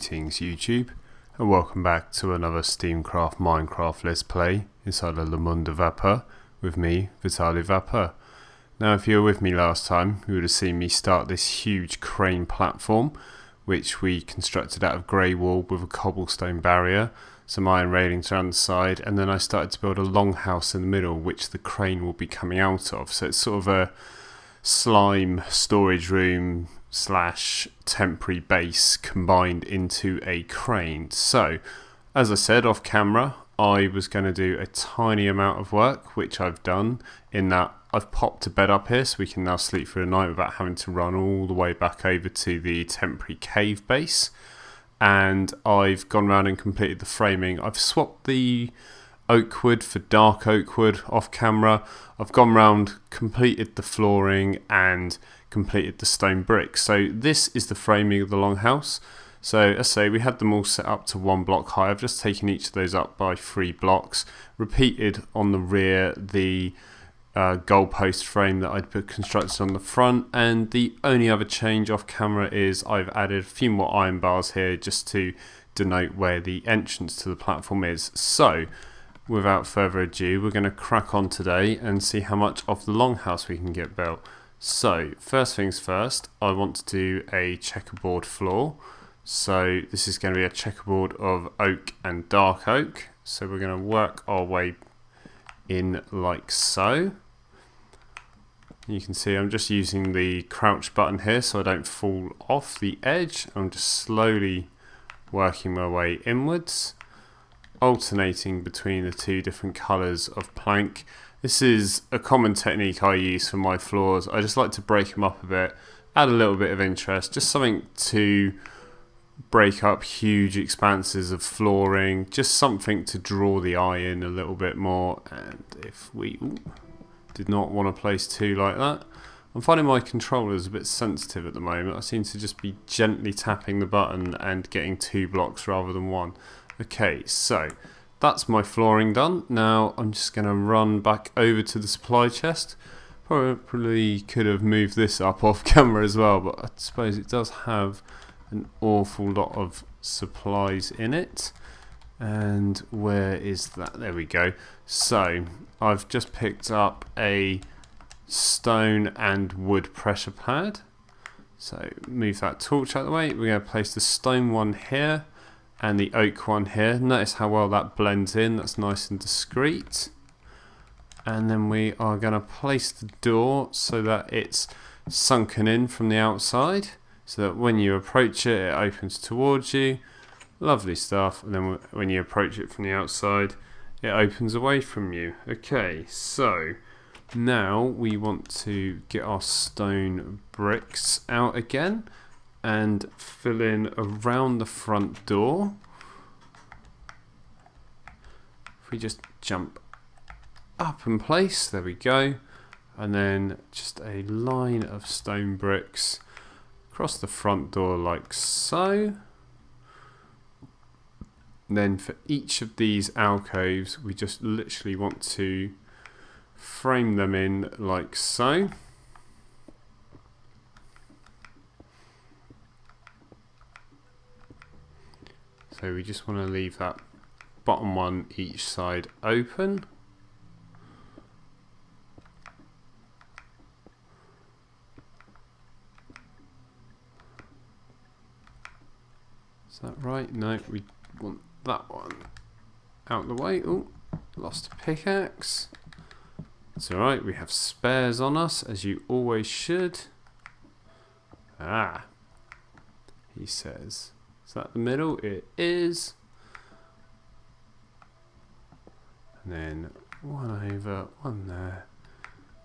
Greetings YouTube, and welcome back to another Steamcraft Minecraft Let's Play inside of Le.Monde.Du.VAPEUR with me, Vitaly Vapour. Now if you were with me last time, you would have seen me start this huge crane platform which we constructed out of grey wool with a cobblestone barrier, some iron railings around the side, and then I started to build a longhouse in the middle which the crane will be coming out of. So it's sort of a slime storage room slash temporary base combined into a crane. So as I said off camera, I was going to do a tiny amount of work, which I've done, in that I've popped a bed up here so we can now sleep through the night without having to run all the way back over to the temporary cave base. And I've gone around and completed the framing. I've swapped the oak wood for dark oak wood off camera. I've gone round, completed the flooring and completed the stone bricks. So this is the framing of the longhouse. So as I say, we had them all set up to 1 block high. I've just taken each of those up by 3 blocks, repeated on the rear the goalpost frame that I'd put constructed on the front, and the only other change off camera is I've added a few more iron bars here just to denote where the entrance to the platform is. So without further ado, we're going to crack on today and see how much of the longhouse we can get built. So first things first, I want to do a checkerboard floor. So this is going to be a checkerboard of oak and dark oak. So we're going to work our way in like so. You can see I'm just using the crouch button here so I don't fall off the edge. I'm just slowly working my way inwards, alternating between the 2 different colours of plank. This is a common technique I use for my floors. I just like to break them up a bit, add a little bit of interest, just something to break up huge expanses of flooring, just something to draw the eye in a little bit more. And if we did not want to place 2 like that, I'm finding my controller is a bit sensitive at the moment. I seem to just be gently tapping the button and getting 2 blocks rather than 1. Okay, so that's my flooring done. Now I'm just going to run back over to the supply chest. Probably could have moved this up off camera as well, but I suppose it does have an awful lot of supplies in it. And where is that? There we go. So I've just picked up a stone and wood pressure pad. So move that torch out of the way. We're going to place the stone one here and the oak one here. Notice how well that blends in. That's nice and discreet. And then we are going to place the door so that it's sunken in from the outside, so that when you approach it, it opens towards you. Lovely stuff. And then when you approach it from the outside, it opens away from you. Okay, so now we want to get our stone bricks out again and fill in around the front door. If we just jump up in place, there we go. And then just a line of stone bricks across the front door like so. And then for each of these alcoves, we just literally want to frame them in like so. So we just want to leave that bottom one each side open. Is that right? No, we want that one out the way. Oh, lost a pickaxe. It's alright, we have spares on us, as you always should. Ah, he says. Is that the middle? It is. And then 1 over, 1 there,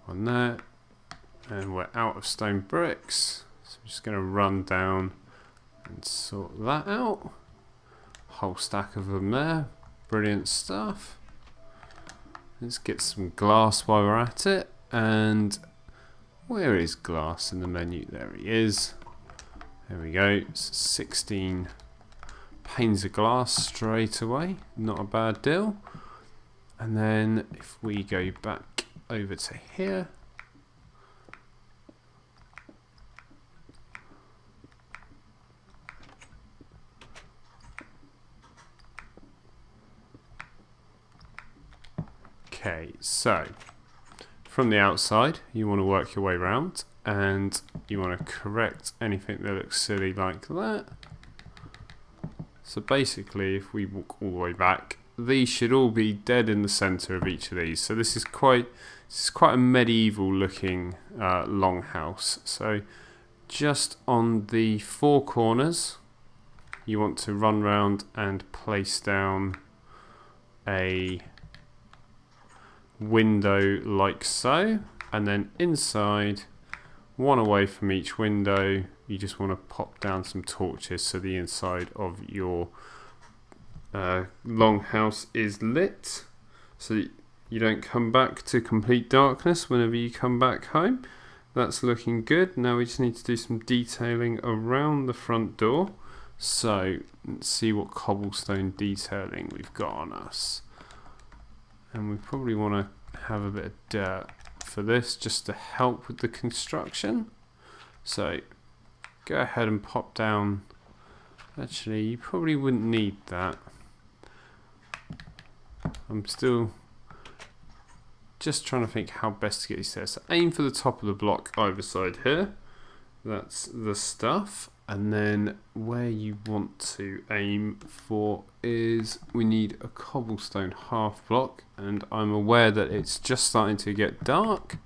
1 there. And we're out of stone bricks. So I'm just going to run down and sort that out. Whole stack of them there. Brilliant stuff. Let's get some glass while we're at it. And where is glass in the menu? There he is. There we go. It's 16 panes of glass straight away. Not a bad deal. And then if we go back over to here, Okay, so from the outside you want to work your way around and you want to correct anything that looks silly like that. So basically, if we walk all the way back, these should all be dead in the center of each of these. So this is quite a medieval looking longhouse. So just on the 4 corners you want to run round and place down a window like so, and then inside, one away from each window, you just want to pop down some torches so the inside of your longhouse is lit, so that you don't come back to complete darkness whenever you come back home. That's looking good. Now we just need to do some detailing around the front door. So let's see what cobblestone detailing we've got on us. And we probably want to have a bit of dirt for this just to help with the construction. So go ahead and pop down. Actually, you probably wouldn't need that. I'm still just trying to think how best to get these stairs. So aim for the top of the block either side here. That's the stuff. And then where you want to aim for is we need a cobblestone half block, and I'm aware that it's just starting to get dark.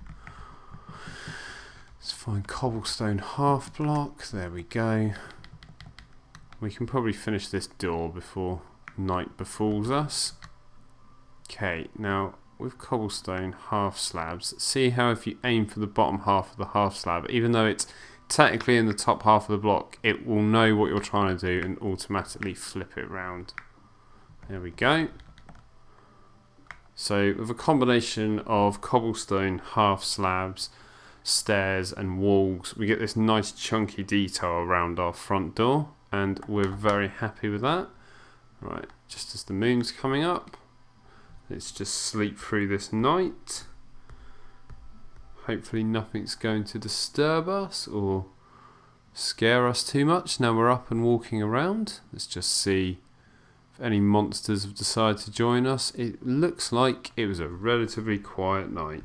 Let's find cobblestone half block. There we go. We can probably finish this door before night befalls us. Okay, now with cobblestone half slabs, see how if you aim for the bottom half of the half slab, even though it's technically in the top half of the block, it will know what you're trying to do and automatically flip it round. There we go. So with a combination of cobblestone half slabs, stairs and walls, we get this nice chunky detail around our front door, and we're very happy with that. Right, just as the moon's coming up, let's just sleep through this night. Hopefully nothing's going to disturb us or scare us too much. Now we're up and walking around. Let's just see if any monsters have decided to join us. It looks like it was a relatively quiet night.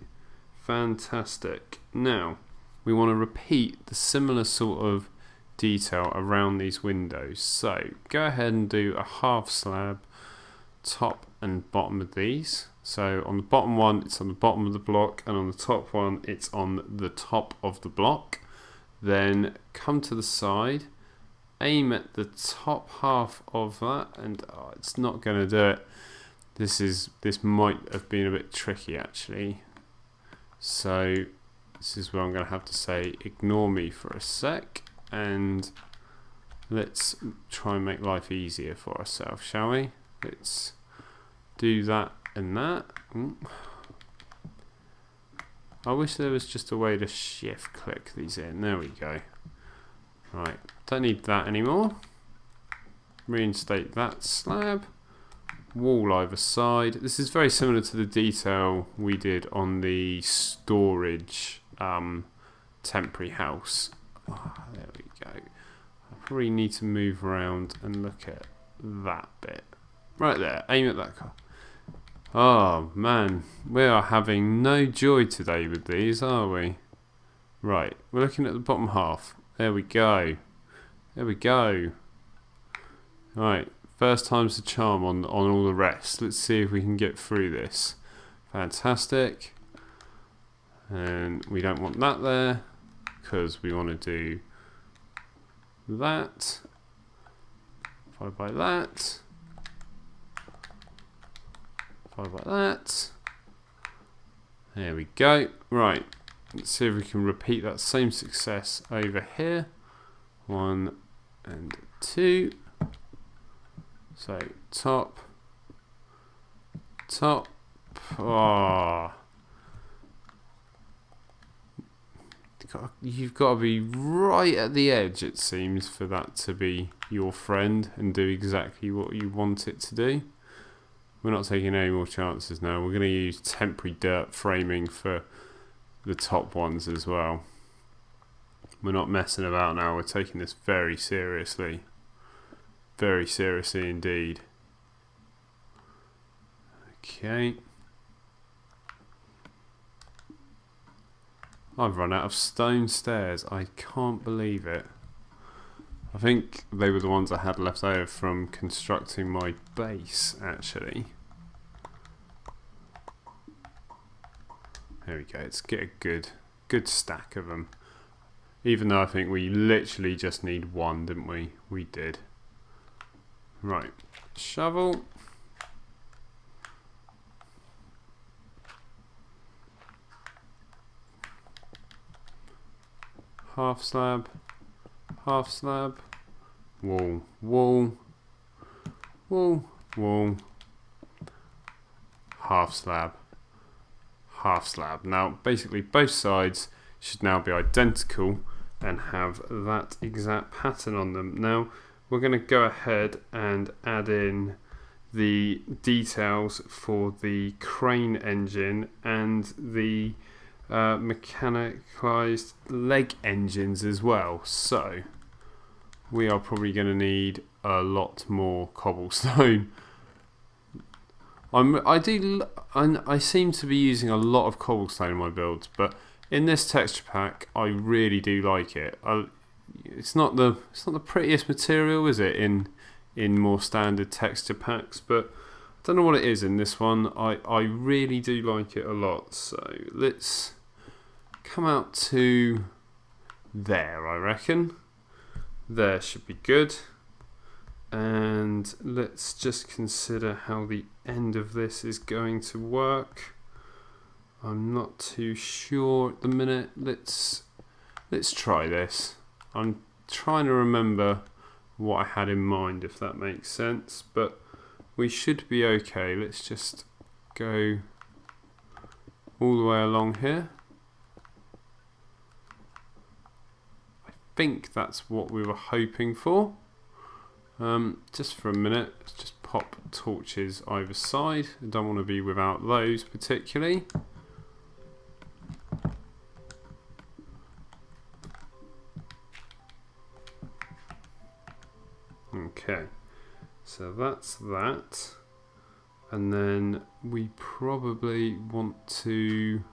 Fantastic. Now we want to repeat the similar sort of detail around these windows. So go ahead and do a half slab top and bottom of these. So on the bottom one, it's on the bottom of the block, and on the top one, it's on the top of the block. Then come to the side, aim at the top half of that, and it's not going to do it. This might have been a bit tricky actually. So this is where I'm going to have to say ignore me for a sec, and let's try and make life easier for ourselves, shall we? Let's do that and that. I wish there was just a way to shift click these in. There we go. Right, don't need that anymore. Reinstate that slab. Wall either side. This is very similar to the detail we did on the storage temporary house. There we go. I probably need to move around and look at that bit. Right there, aim at that car. Oh man, we are having no joy today with these, are we? Right, we're looking at the bottom half. There we go. There we go. Right, first time's the charm on all the rest. Let's see if we can get through this. Fantastic. And we don't want that there, because we want to do that. Followed by that. Followed by that. There we go. Right, let's see if we can repeat that same success over here. 1 and 2. So top, top. Oh, you've got to be right at the edge, it seems, for that to be your friend and do exactly what you want it to do. We're not taking any more chances now. We're going to use temporary dirt framing for the top ones as well. We're not messing about now. We're taking this very seriously. Very seriously indeed. Okay. I've run out of stone stairs. I can't believe it. I think they were the ones I had left over from constructing my base, actually. There we go. Let's get a good stack of them. Even though I think we literally just need one, didn't we? We did. Right. Shovel. Half slab. Half slab. Wall. Wall. Wall. Wall. Half slab. Half slab. Now, basically, both sides should now be identical and have that exact pattern on them. Now, we're going to go ahead and add in the details for the crane engine and the mechanicalized leg engines as well. So, we are probably going to need a lot more cobblestone. I seem to be using a lot of cobblestone in my builds, but in this texture pack, I really do like it. It's not the prettiest material, is it? In more standard texture packs, but I don't know what it is in this one. I really do like it a lot. So let's come out to there. I reckon there should be good. And let's just consider how the end of this is going to work. I'm not too sure at the minute. Let's try this. I'm trying to remember what I had in mind, if that makes sense, but we should be okay. Let's just go all the way along here. I think that's what we were hoping for. Just for a minute, let's just pop torches either side. I don't want to be without those particularly. Okay, so that's that, and then we probably want to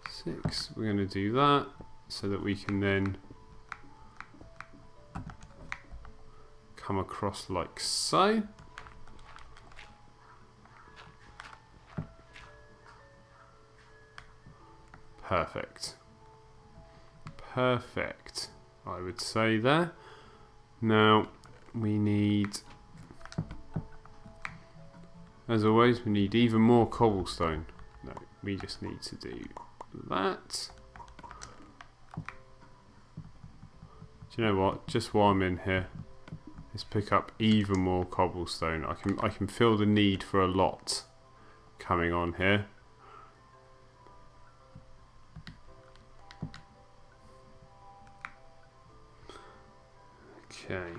6. We're going to do that so that we can then come across like so. Perfect. Perfect, I would say there. Now we need, as always, we need even more cobblestone. No, we just need to do that. Do you know what? Just while I'm in here, let's pick up even more cobblestone. I can feel the need for a lot coming on here. Okay.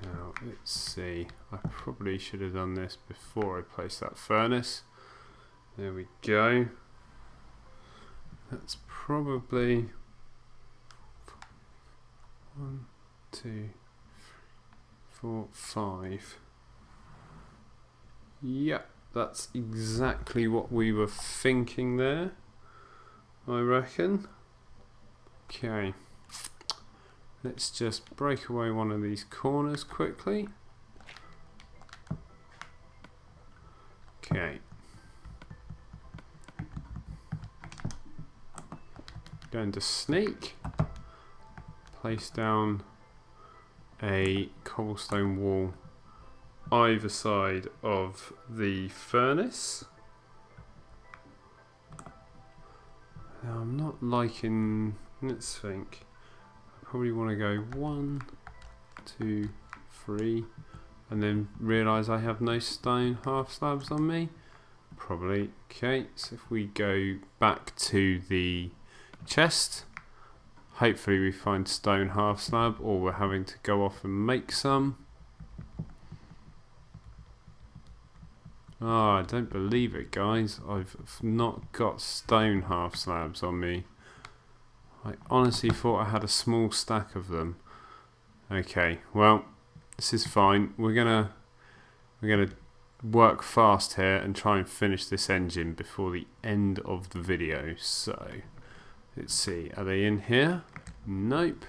Now, let's see. I probably should have done this before I placed that furnace. There we go. That's probably 1, 2, 3, 4, 5. Yep, that's exactly what we were thinking there, I reckon. Okay, let's just break away one of these corners quickly. Okay. Going to sneak. Place down a cobblestone wall either side of the furnace. Now I'm not liking, let's think, I probably want to go 1, 2, 3 and then realise I have no stone half slabs on me. Probably. Okay, so if we go back to the chest, hopefully we find stone half slab, or we're having to go off and make some. Oh, I don't believe it, guys. I've not got stone half slabs on me. I honestly thought I had a small stack of them. Okay, well, this is fine. We're gonna work fast here and try and finish this engine before the end of the video. So, let's see. Are they in here? Nope.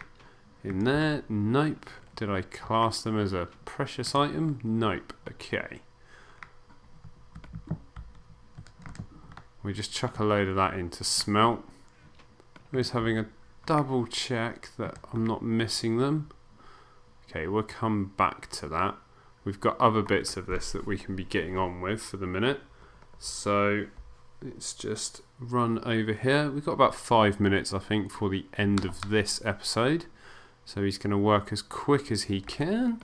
In there? Nope. Did I class them as a precious item? Nope. Okay. We just chuck a load of that into smelt. We're just having a double check that I'm not missing them. Okay, we'll come back to that. We've got other bits of this that we can be getting on with for the minute. So let's just run over here. We've got about 5 minutes, I think, for the end of this episode. So he's going to work as quick as he can.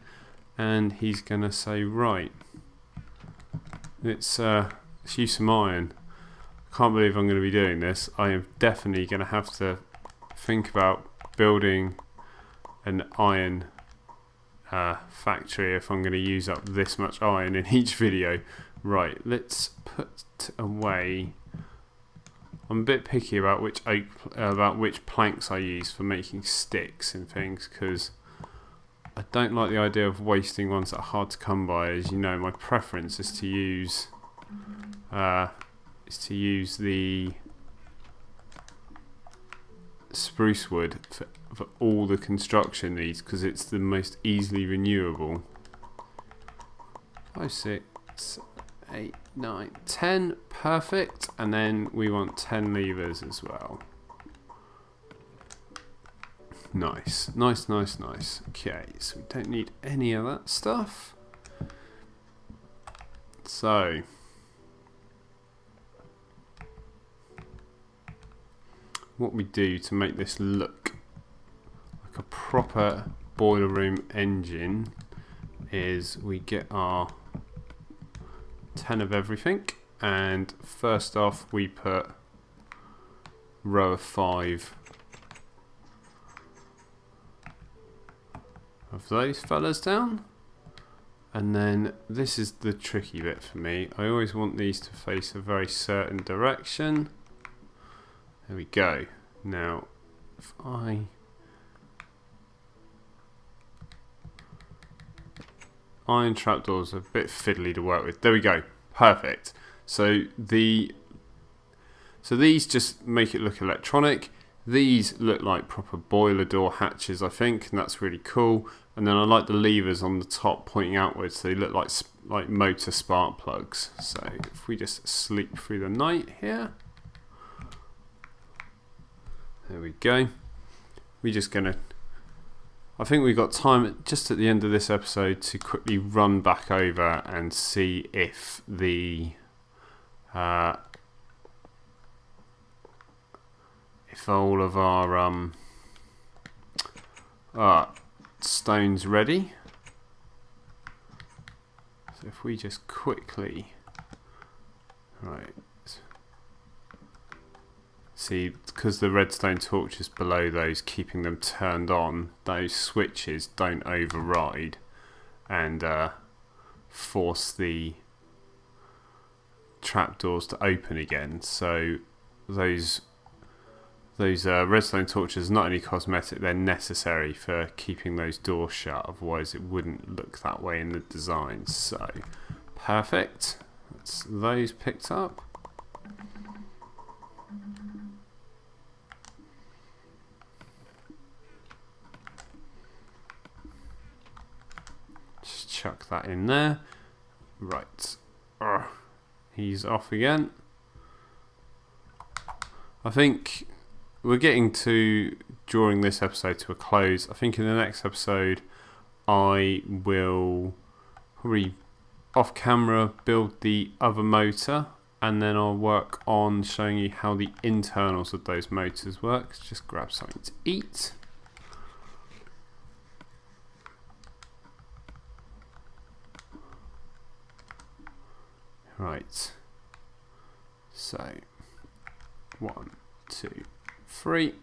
And he's going to say, right, let's use some iron. Can't believe I'm going to be doing this. I am definitely going to have to think about building an iron factory if I'm going to use up this much iron in each video. Right, let's put away. I'm a bit picky about which planks I use for making sticks and things, because I don't like the idea of wasting ones that are hard to come by. As you know, my preference is to use the spruce wood for all the construction needs, because it's the most easily renewable. 5, 6, 8, 9, 10, perfect. And then we want 10 levers as well. Nice, nice, nice, nice. Okay, so we don't need any of that stuff. So what we do to make this look like a proper boiler room engine is we get our 10 of everything, and first off we put row of 5 of those fellas down, and then this is the tricky bit for me. I always want these to face a very certain direction. There we go. Now, if iron trapdoors are a bit fiddly to work with. There we go. Perfect. So these just make it look electronic. These look like proper boiler door hatches, I think, and that's really cool. And then I like the levers on the top pointing outwards, so they look like motor spark plugs. So if we just sleep through the night here. There we go. We're just gonna, I think we've got time just at the end of this episode to quickly run back over and see if the if all of our stone's ready. So if we just quickly, right, see, because the redstone torch is below those, keeping them turned on, those switches don't override and force the trapdoors to open again. So those redstone torches are not only cosmetic, they're necessary for keeping those doors shut, otherwise it wouldn't look that way in the design. So perfect, that's those picked up. Just chuck that in there. Right, he's off again. I think we're getting to drawing this episode to a close. I think in the next episode I will probably off camera build the other motor, and then I'll work on showing you how the internals of those motors work. Let's just grab something to eat. Right, so 1, 2, 3.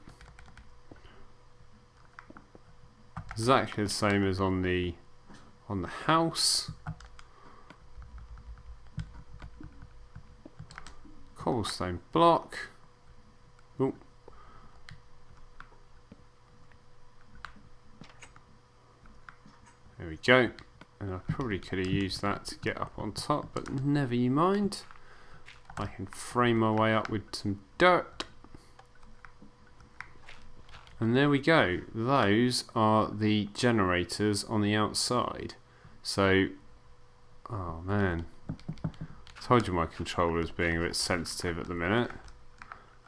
Exactly the same as on the house. cobblestone block. Ooh. There we go. And I probably could have used that to get up on top, but never you mind. I can frame my way up with some dirt. And there we go. Those are the generators on the outside. So, oh man. I told you my controller's being a bit sensitive at the minute.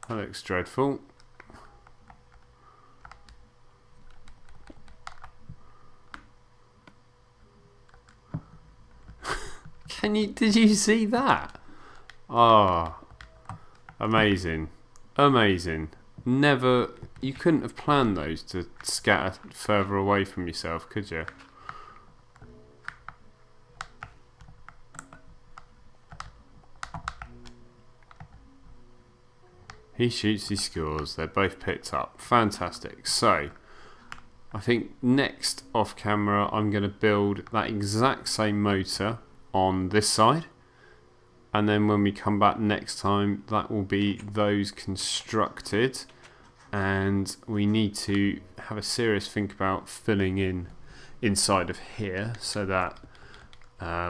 That looks dreadful. Did you see that? Oh, amazing. Amazing. Never, you couldn't have planned those to scatter further away from yourself, could you? He shoots, he scores. They're both picked up. Fantastic. So, I think next off camera I'm going to build that exact same motor on this side, and then when we come back next time that will be those constructed, and we need to have a serious think about filling in inside of here so that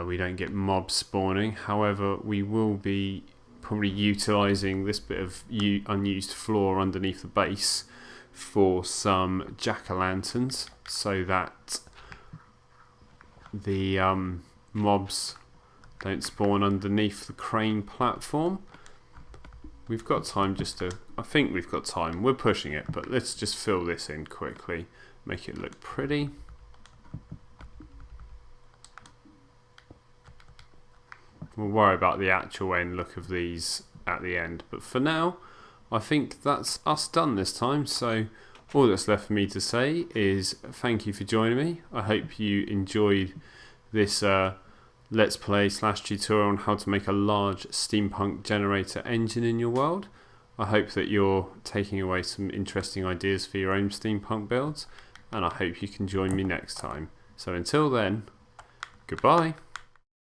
we don't get mobs spawning. However, we will be probably utilizing this bit of unused floor underneath the base for some jack-o'-lanterns so that the mobs don't spawn underneath the crane platform. We've got time I think we've got time, we're pushing it, but let's just fill this in quickly, make it look pretty. We'll worry about the actual end look of these at the end, but for now I think that's us done this time. So all that's left for me to say is thank you for joining me. I hope you enjoyed this let's play / tutorial on how to make a large steampunk generator engine in your world. I hope that you're taking away some interesting ideas for your own steampunk builds, and I hope you can join me next time. So until then, goodbye.